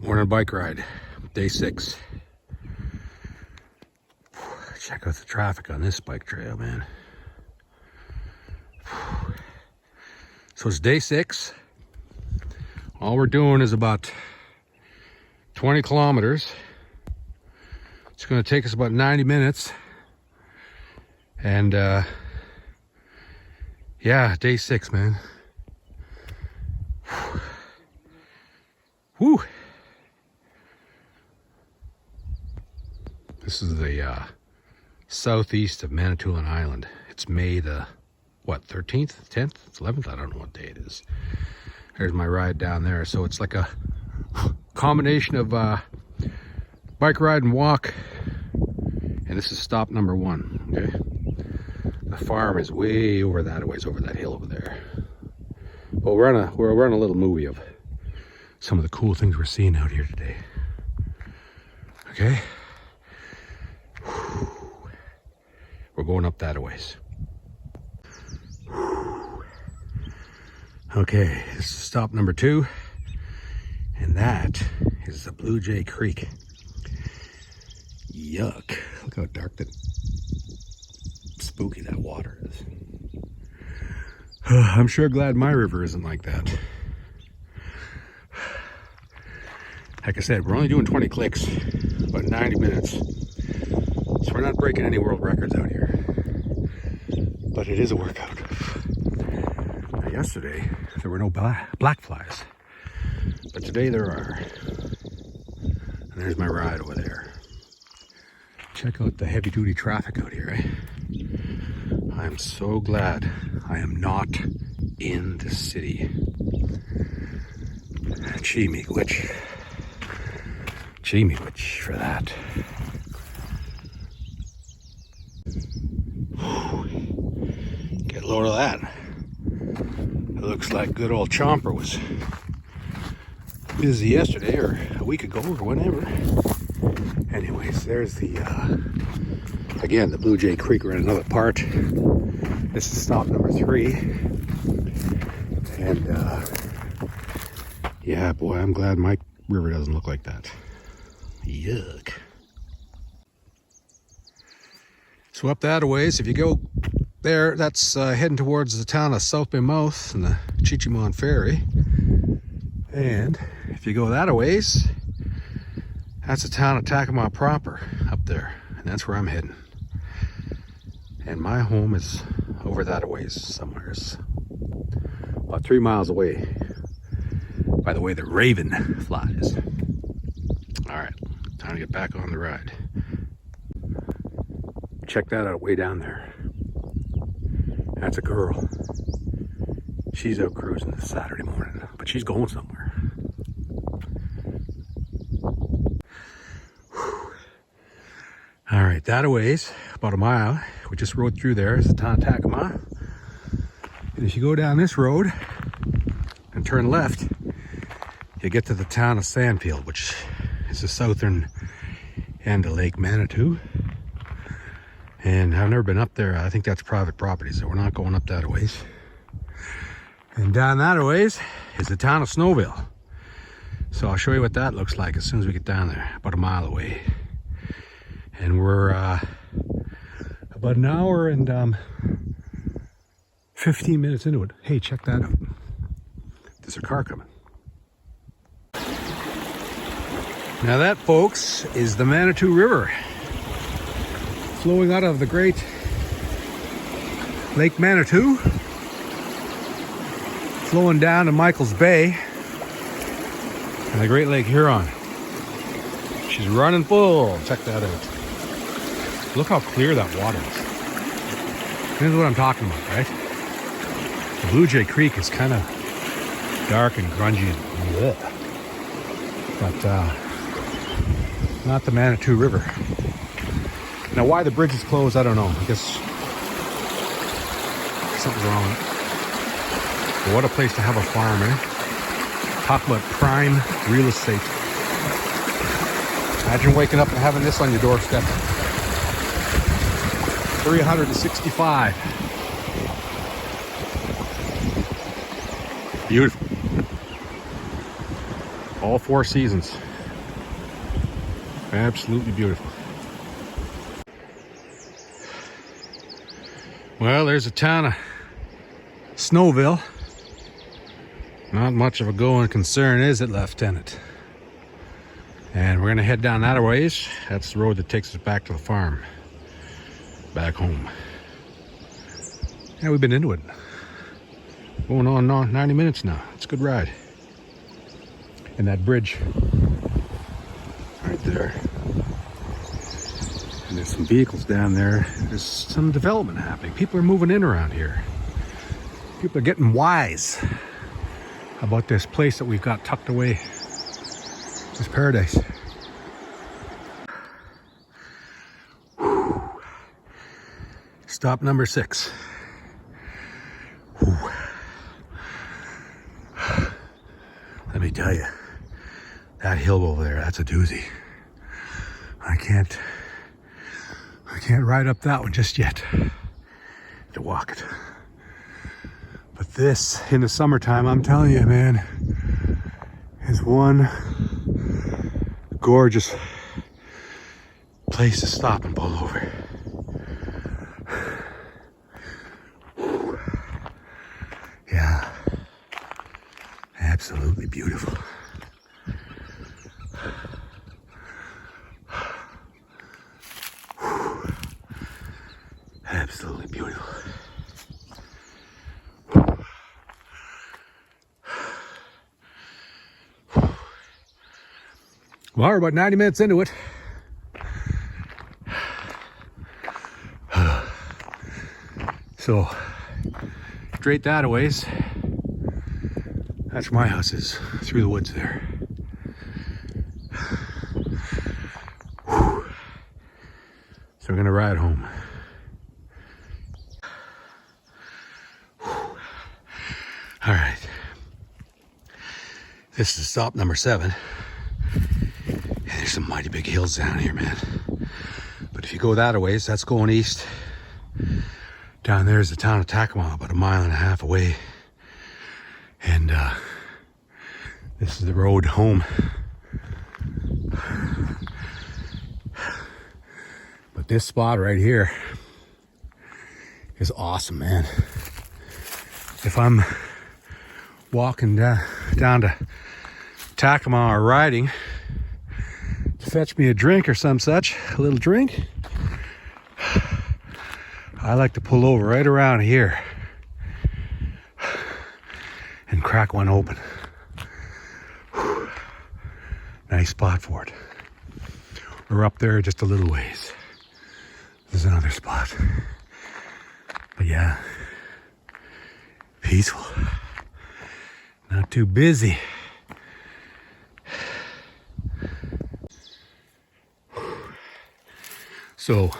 Morning bike ride, day 6. Check out the traffic on this bike trail, man. So it's day 6. All we're doing is about 20 kilometers. It's going to take us about 90 minutes. And yeah, day 6, man. Whew. This is the southeast of Manitoulin Island. It's May the, what, 13th, 10th, 11th? I don't know what day it is. There's my ride down there. So it's like a combination of bike ride and walk. And this is stop number 1, okay? The farm is way over that ways, over that hill over there. Well, we're on a little movie of some of the cool things we're seeing out here today. Okay? We're going up that a ways. Okay, this is stop number 2. And that is the Blue Jay Creek. Yuck. Look how dark that spooky that water is. I'm sure glad my river isn't like that. Like I said, we're only doing 20 clicks, about 90 minutes. So we're not breaking any world records out here. But it is a workout. Now, yesterday, there were no black flies. But today there are. And there's my ride over there. Check out the heavy duty traffic out here, eh? I'm so glad I am not in the city. Gee me which. Gee me which for that. Get a load of that. It looks like good old Chomper was busy yesterday or a week ago or whenever. Anyways, there's the again, the Blue Jay Creek. We're in another part. This is stop number 3. And yeah, boy, I'm glad my river doesn't look like that. Yuck. So up that a ways, if you go there, that's heading towards the town of South Bay Mouth and the Chichimon Ferry. And if you go that a ways, that's the town of Tehkummah proper up there. And that's where I'm heading. And my home is over that a ways somewhere. About 3 miles away. By the way, the raven flies. All right, time to get back on the ride. Check that out way down there. That's a girl. She's out cruising this Saturday morning, but she's going somewhere. Whew. All right, that a ways, about a mile. We just rode through there. It's the town of Tehkummah. And if you go down this road and turn left, you get to the town of Sandfield, which is the southern end of Lake Manitou. And I've never been up there. I think that's private property, so we're not going up that a ways. And down that a ways is the town of Snowville. So I'll show you what that looks like as soon as we get down there, about a mile away. And we're about an hour and 15 minutes into it. Hey, check that out. There's a car coming. Now that, folks, is the Manitou River, flowing out of the great Lake Manitou, flowing down to Michael's Bay and the Great Lake Huron. She's running full. Check that out. Look how clear that water is. This is what I'm talking about, right? The Blue Jay Creek is kind of dark and grungy and bleh. But not the Manitou River. Now, why the bridge is closed, I don't know. I guess something's wrong with it. But what a place to have a farm, eh? Talk about prime real estate. Imagine waking up and having this on your doorstep. 365. Beautiful. All 4 seasons. Absolutely beautiful. Well, there's the town of Snowville. Not much of a going concern, is it, Lieutenant? And we're gonna head down that a ways. That's the road that takes us back to the farm, back home. Yeah, we've been into it. Going on 90 minutes now. It's a good ride. And that bridge right there. And there's some vehicles down there. There's some development happening. People are moving in around here. People are getting wise about this place that we've got tucked away. This paradise. Whew. Stop number 6. Whew. Let me tell you, that hill over there, that's a doozy. I can't ride up that one just yet. To walk it. But this, in the summertime, I'm telling you, man, is one gorgeous place to stop and pull over. Yeah, absolutely beautiful. Absolutely beautiful. Well, we're about 90 minutes into it. So, straight that a ways. That's where my house is, through the woods there. So we're gonna ride home. All right. This is stop number 7. There's some mighty big hills down here, man. But if you go that a ways, that's going east. Down there is the town of Tehkummah, about 1.5 miles away. And this is the road home. But this spot right here is awesome, man. If I'm walking down to Tehkummah or riding to fetch me a drink or some such, a little drink, I like to pull over right around here and crack one open. Nice spot for it. We're up there just a little ways. There's another spot. But yeah, peaceful. Not too busy. So,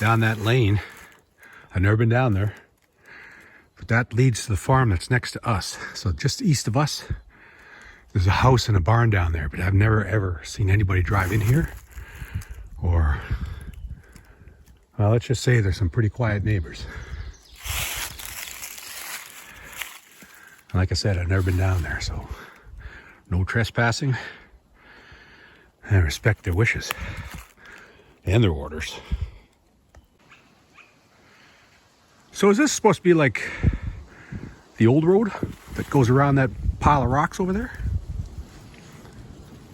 down that lane, I've never been down there, but that leads to the farm that's next to us. So just east of us, there's a house and a barn down there, but I've never ever seen anybody drive in here. Or, well, let's just say there's some pretty quiet neighbors. And like I said, I've never been down there, so no trespassing. I respect their wishes and their orders. So is this supposed to be like the old road that goes around that pile of rocks over there?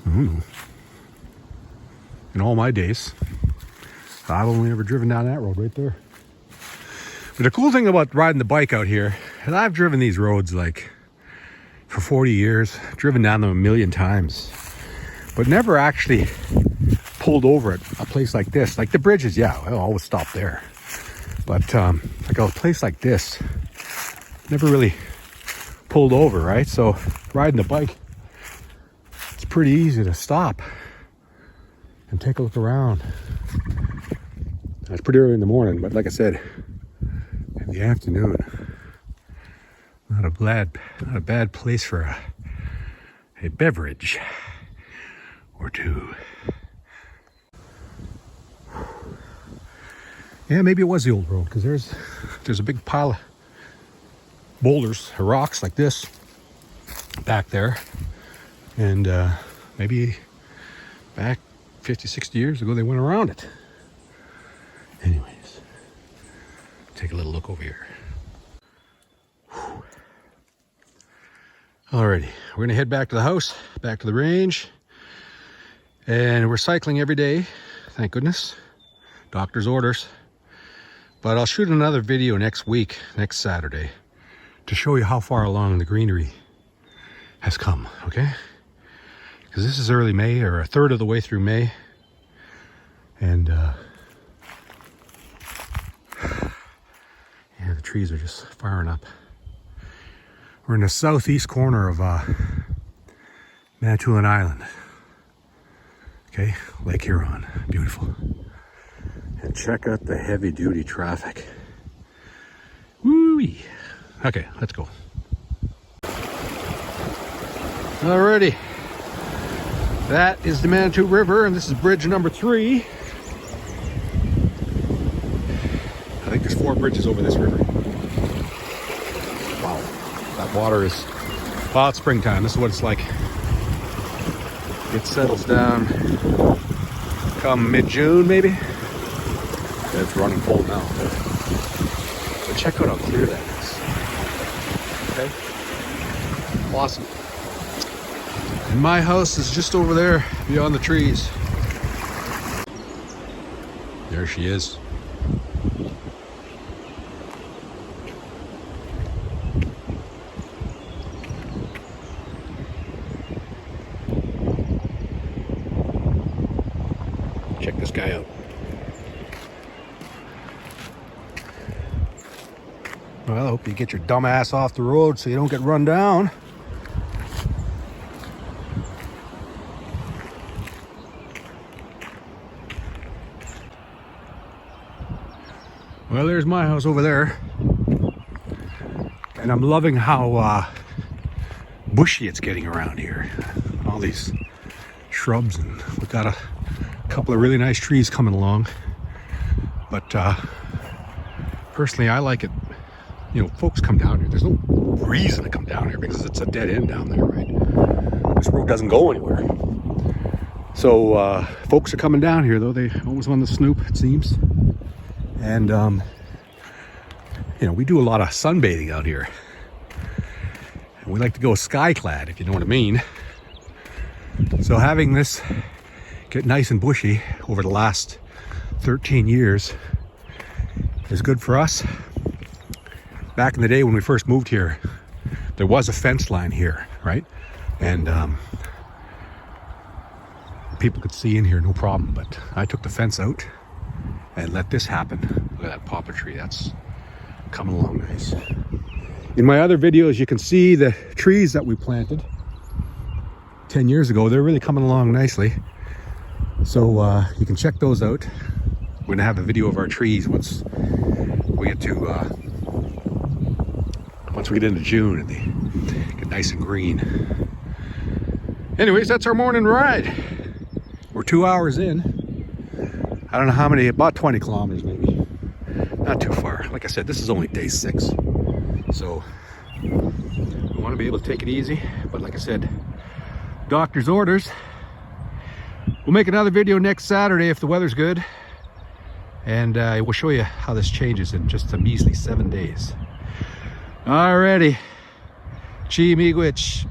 I don't know. In all my days, I've only ever driven down that road right there. But the cool thing about riding the bike out here, and I've driven these roads like for 40 years, driven down them a million times, but never actually pulled over at a place like this. Like the bridges, yeah, I'll always stop there. But like a place like this, never really pulled over, right? So riding the bike, it's pretty easy to stop and take a look around. It's pretty early in the morning, but like I said, in the afternoon, not a bad place for a beverage or two. Yeah, maybe it was the old road, because there's a big pile of boulders or rocks like this back there, and maybe back 50, 60 years ago they went around it. Anyways, take a little look over here. Whew. Alrighty, we're gonna head back to the house, back to the range. And we're cycling every day, thank goodness. Doctor's orders. But I'll shoot another video next week, next Saturday, to show you how far along the greenery has come, okay? Because this is early May, or a third of the way through May. And yeah, the trees are just firing up. We're in the southeast corner of Manitoulin Island. Okay, Lake Huron, beautiful. And check out the heavy duty traffic. Woo-wee. Okay, let's go. Alrighty. That is the Manitou River, and this is bridge number 3. I think there's 4 bridges over this river. Wow, that water is, well, it's springtime. This is what it's like. It settles down come mid-June, maybe. It's running full now. But check out how clear that is. Okay? Awesome. And my house is just over there, beyond the trees. There she is. Check this guy out. Well, I hope you get your dumb ass off the road so you don't get run down. Well, there's my house over there. And I'm loving how bushy it's getting around here. All these shrubs, and we've got a couple of really nice trees coming along. But personally, I like it. You know, folks come down here. There's no reason to come down here because it's a dead end down there, right? This road doesn't go anywhere. So folks are coming down here, though. They always want to snoop, it seems. And you know, we do a lot of sunbathing out here. And we like to go sky-clad, if you know what I mean. So having this get nice and bushy over the last 13 years is good for us. Back in the day when we first moved here, there was a fence line here, right? And people could see in here, no problem. But I took the fence out and let this happen. Look at that poplar tree, that's coming along nice. In my other videos, you can see the trees that we planted 10 years ago. They're really coming along nicely. So you can check those out. We're gonna have a video of our trees once we get to once we get into June and they get nice and green. Anyways, that's our morning ride. We're 2 hours in. I don't know how many, about 20 kilometers maybe. Not too far. Like I said, this is only day 6. So we want to be able to take it easy. But like I said, doctor's orders. We'll make another video next Saturday if the weather's good. And we'll show you how this changes in just a measly 7 days. Alrighty. Chi miigwech.